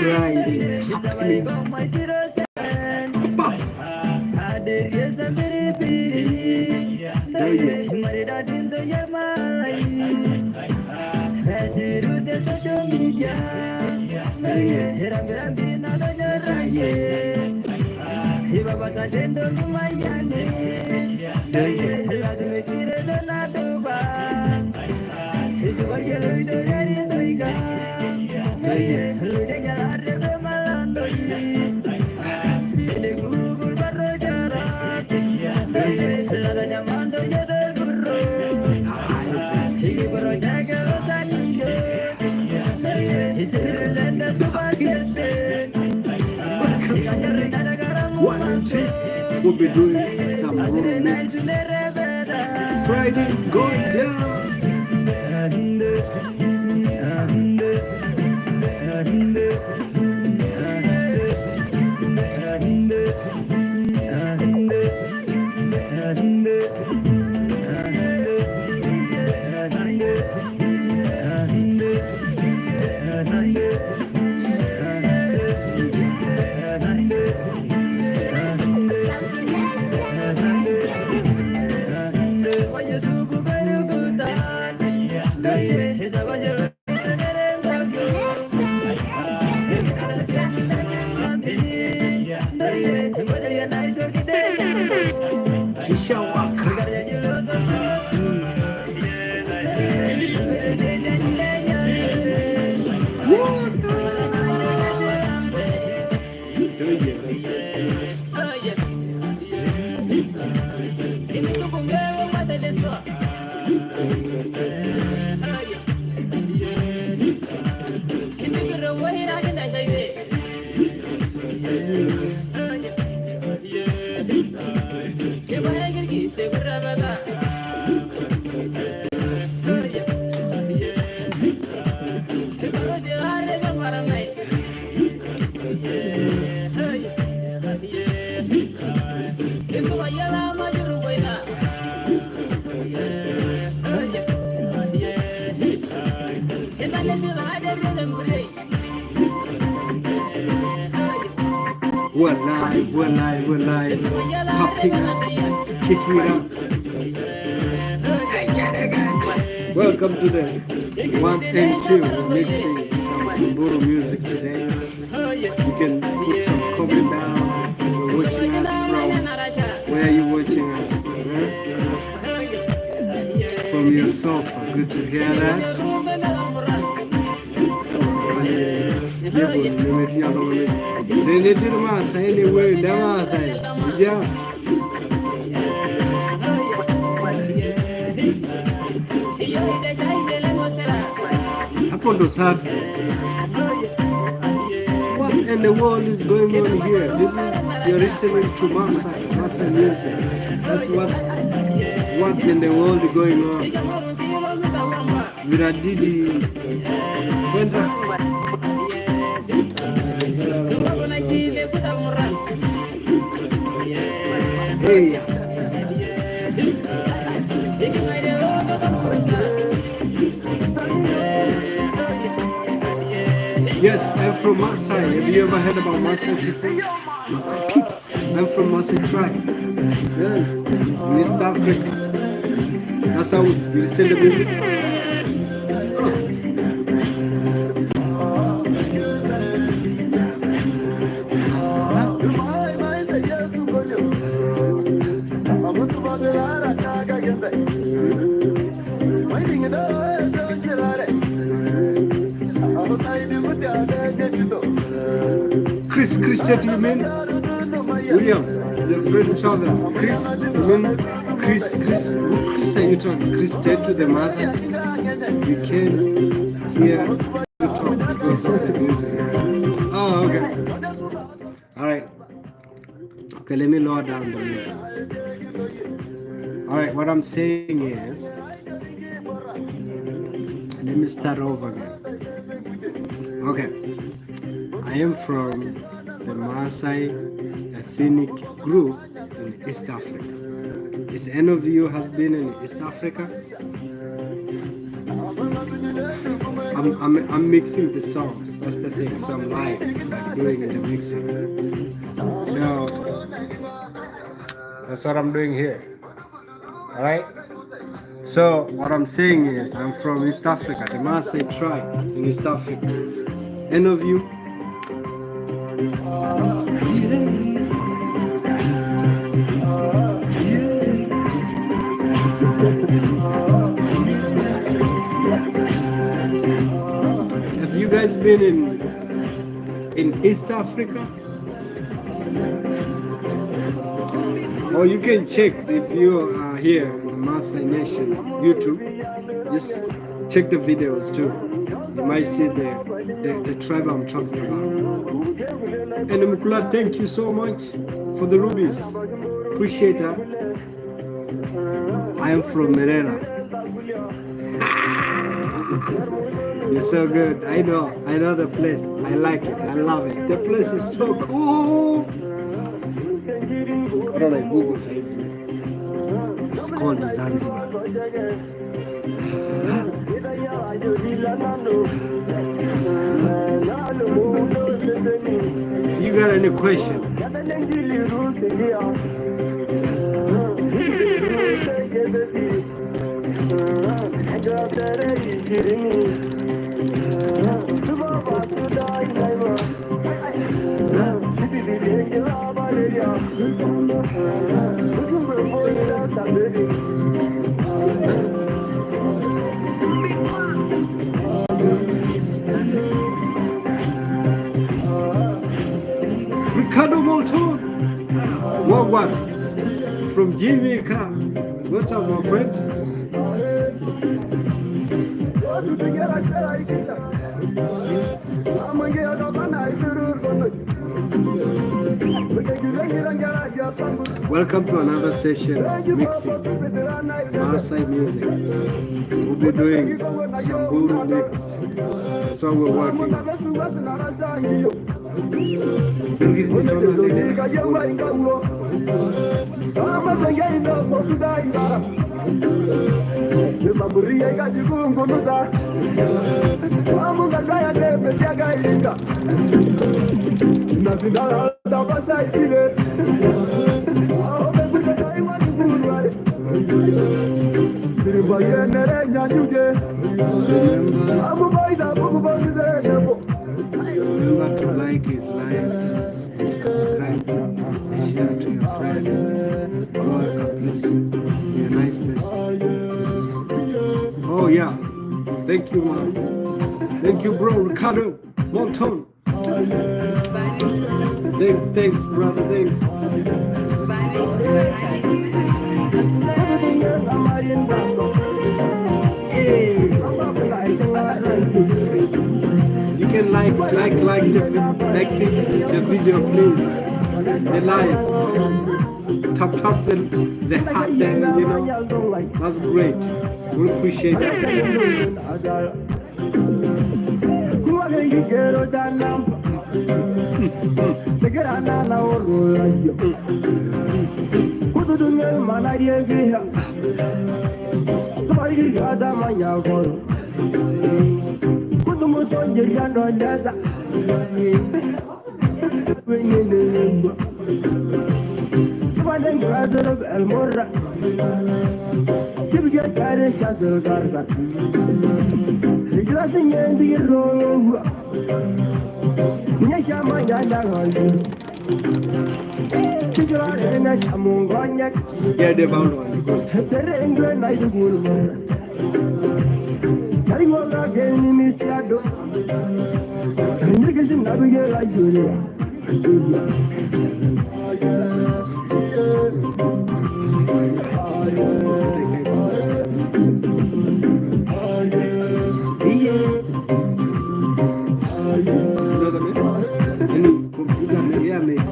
Friday happening. We'll be doing some mix. Friday's going down. We're live, popping up, kicking it up. Welcome to the 1 and 2. We're mixing some Samburu music today. You can put some comment down. You're watching us from where are you watching us? From your sofa. Good to hear that. Deejay Maasai anyway, Maasai. Upon those surfaces. What in the world is going on here? This is you're listening to Maasai Nation. That's what in the world is going on? Viradidi. Hey. Yes, I'm from Maasai. Have you ever heard about Maasai people? Maasai people. I'm from Maasai tribe. Yes, in East Africa. That's how we listen to music. Chris, what do you mean? William, your friend travel. Chris, you mean Chris, who Chris are you talking? Chris dead to the Maasai? You can hear you talk because of the music. Oh, okay. Alright. Okay, let me lower down the music. Alright, what I'm saying is, let me start over again. Okay. I am from the Maasai ethnic group in East Africa. Is any of you has been in East Africa? I'm mixing the songs. That's the thing. So I'm live, like doing the mixing. So that's what I'm doing here. All right. So what I'm saying is, I'm from East Africa, the Maasai tribe in East Africa. Any of you? Have you guys been in East Africa? Or you can check if you are here in the Maasai Nation YouTube. Just check the videos too. You might see the tribe I'm talking about. Ene Mkulati, thank you so much for the rubies. Appreciate that. I am from Merera. You're so good. I know the place. I like it. I love it. The place is so cool. What do I Google say? It's called Zanzibar. If you got any question, Ricardo Molton, Wagwan from Jamaica. What's up, my friend? Welcome to another session of mixing Maasai music. We'll be doing some Guru mix. That's what we're working on. Remember to like his live and subscribe and share to your friend. God bless you. Be a nice person. Oh yeah. Thank you, man. Thank you, bro. Ricardo Monton. Thanks, brother. Thanks. Hey. You can like the video, please. The live. Tap the hat there, you know. That's great. We appreciate that. Yeah, the bound one.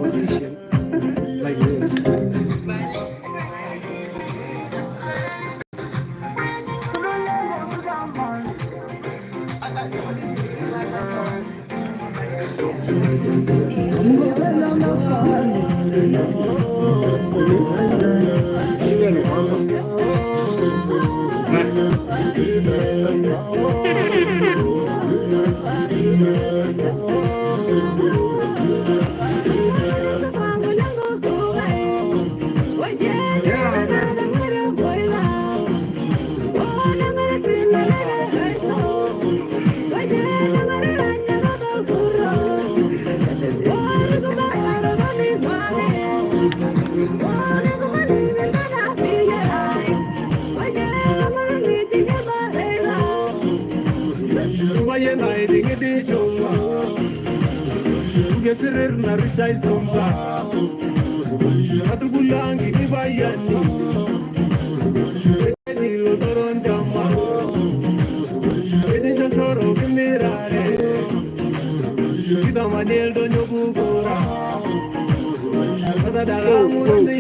Position like this.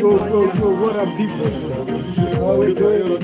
What up, people? How we doing?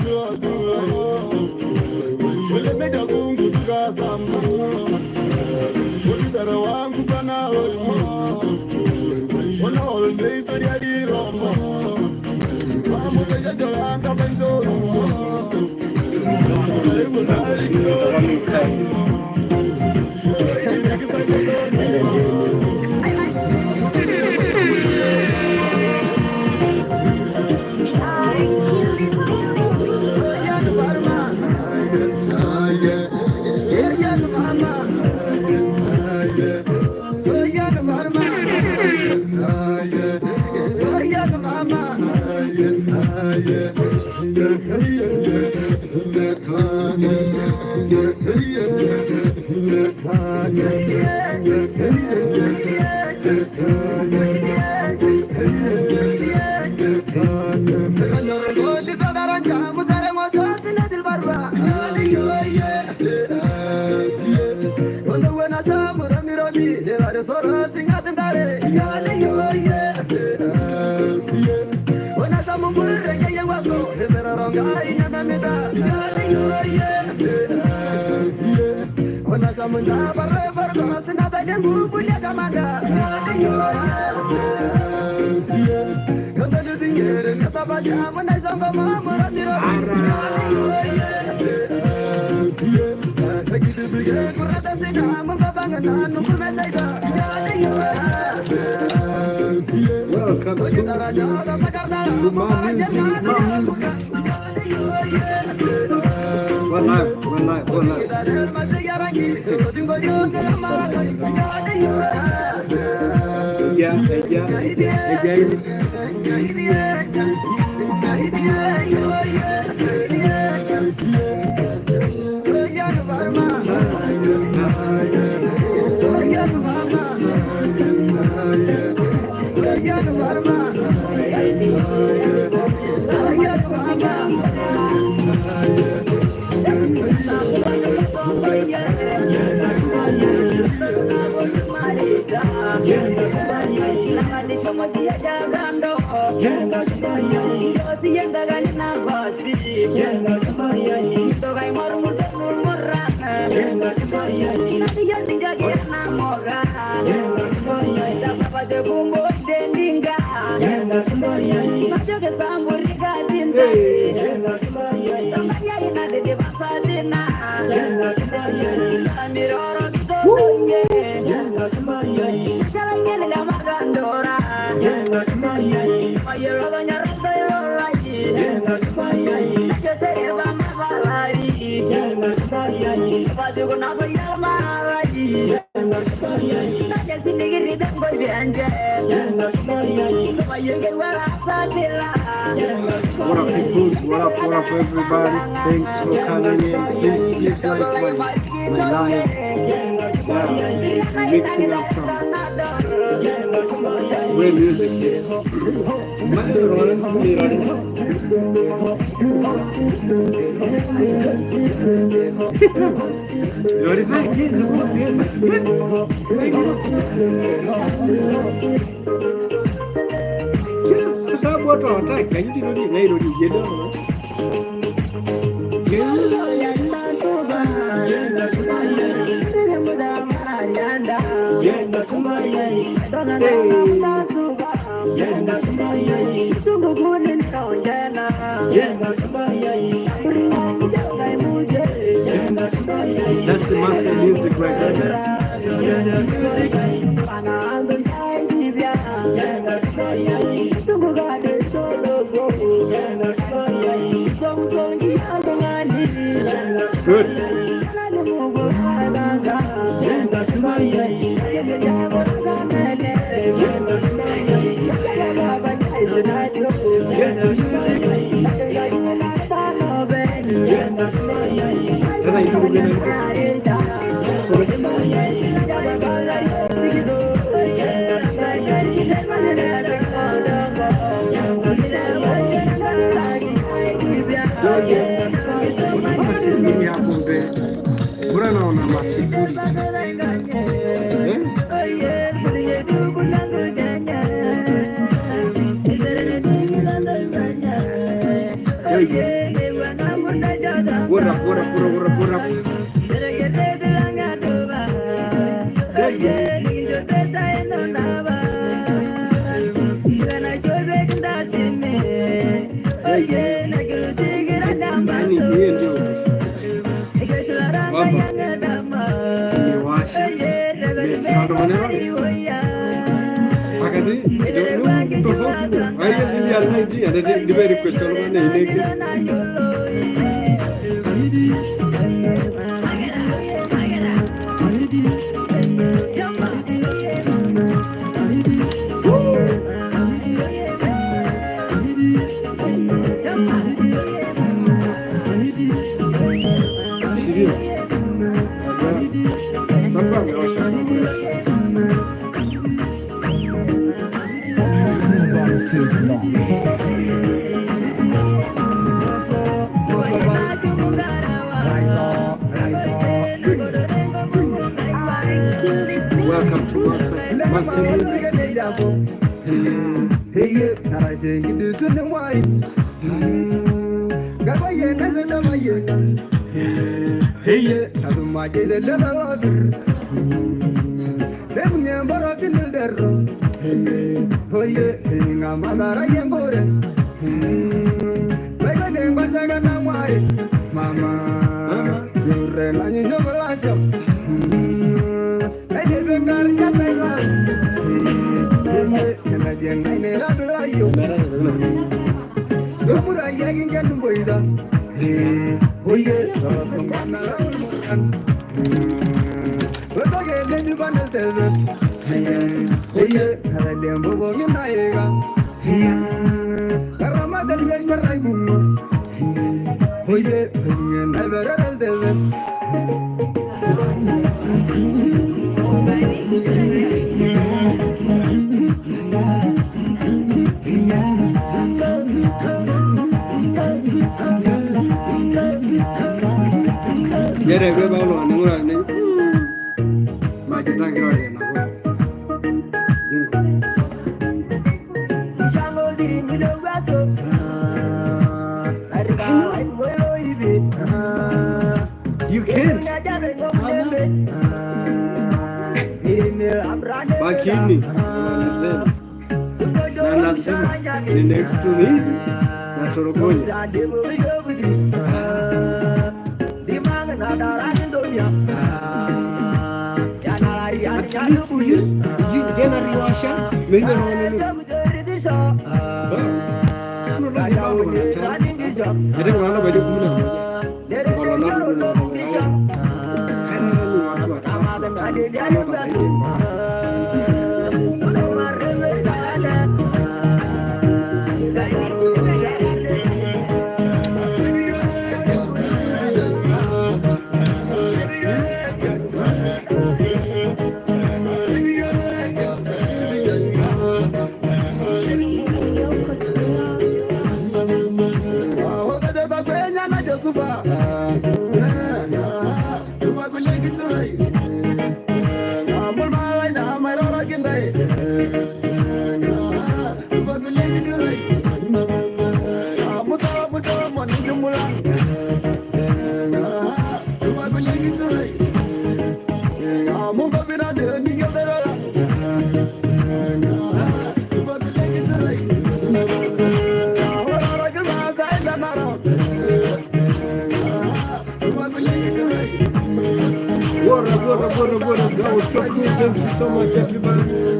Welcome to my music. One life. What up, everybody? Thanks for coming in. Please like my live. Yeah, mixing up some great music here. That's the Maasai music right there. Good. What up? Welcome to Maasai You can't. Bakini. Na lazima. Ni next to this. Na torogonya. At least you get a riwasha. Mende no. Jadi mana baju kumuna? Kalau That was so cool. Thank you so much, everybody.